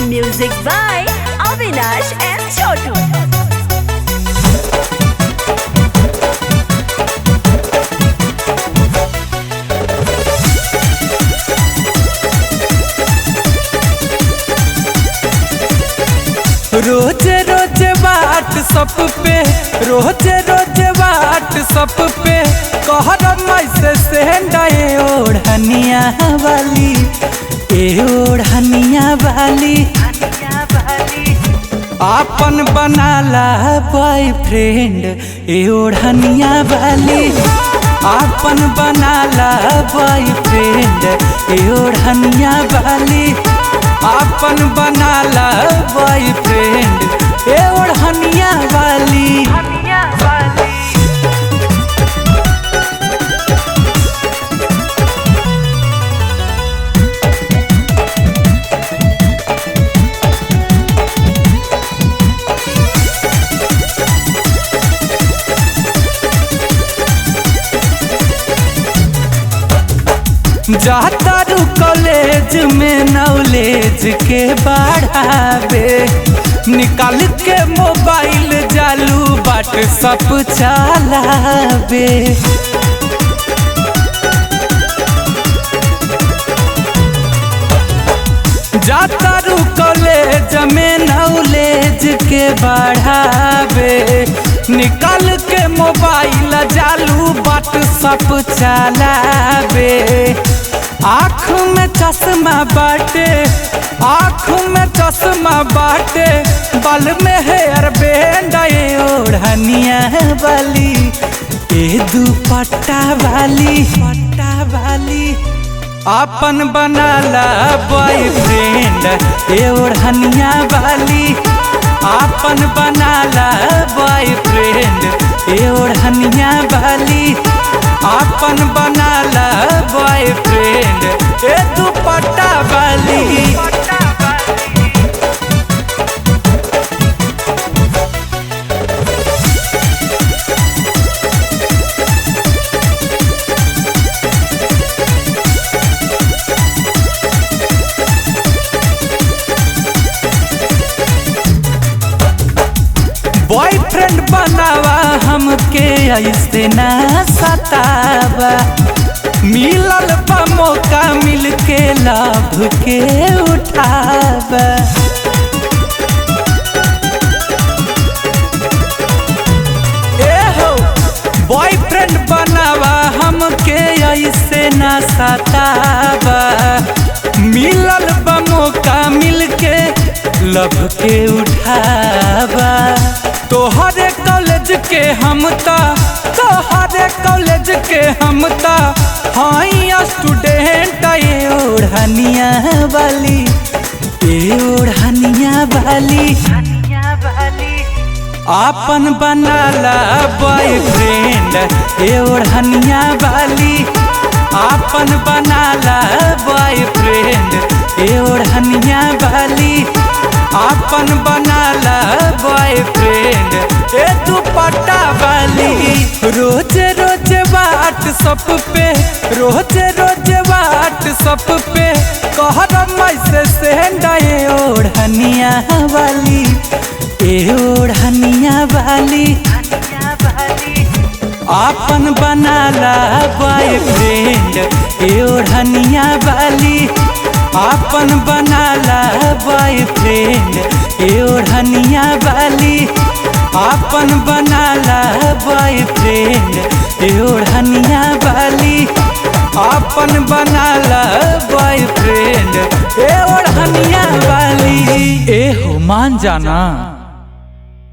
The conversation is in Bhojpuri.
Music by Avinash and Chotu. रोज रोज व्हाट्सएप पे व्हाट्सएप पे कहर मैसे सेंड ओढ़निया वाली ओढ़निया वाली आपन बनाला बॉयफ्रेंड ओढ़निया वाली आपन बनाला बॉयफ्रेंड ओढ़निया वाली आपन बनाला बॉयफ्रेंड ओढ़निया वाली। जाता रू कॉलेज में नॉलेज के बढ़ावे निकाल के मोबाइल जालू व्हाट्सएप चलावे जाता रू कॉलेज में नॉलेज के बढ़ावे निकाल के मोबाइल जालू व्हाट्सएप चलावे आँख में चश्मा बाटे बाल में हेयर बैंड ओढ़निया वाली दुपट्टा वाली आपन बनाला बॉयफ्रेंड ओढ़निया वाली आपन बनाला बॉयफ्रेंड ओढ़निया वाली आपन बनाला बॉयफ्रेंड दुपट्टा वाली। बॉयफ्रेंड बनावा हमके ऐसे ना सतावा मिलल बा मौका मिल के लाभ के उठावा बॉयफ्रेंड बनावा हमके ऐसे ना सतावा मिलल बा मौका मिल के लब के उठावा तोहरे कॉलेज के हम ता हाई स्टूडेंट ओढ़निया वाली ओढ़निया वाली आपन बनाला बॉयफ्रेंड ओढ़निया वाली आपन बनाला बॉयफ्रेंड ओढ़निया वाली आपन बनाला बॉयफ्रेंड दुपट्टा वाली। रोज रोज व्हाट्सएप पे कहर मैसे सेंड ओढ़निया वाली ओढ़निया वाली आपन बनाला बॉयफ्रेंड ओढ़निया वाली आपन बनाला बॉयफ्रेंड ओढ़निया वाली आपन बनाला बॉयफ्रेंड ओढ़निया वाली आपन बनाला बॉयफ्रेंड ओढ़निया वाली हो मान जाना।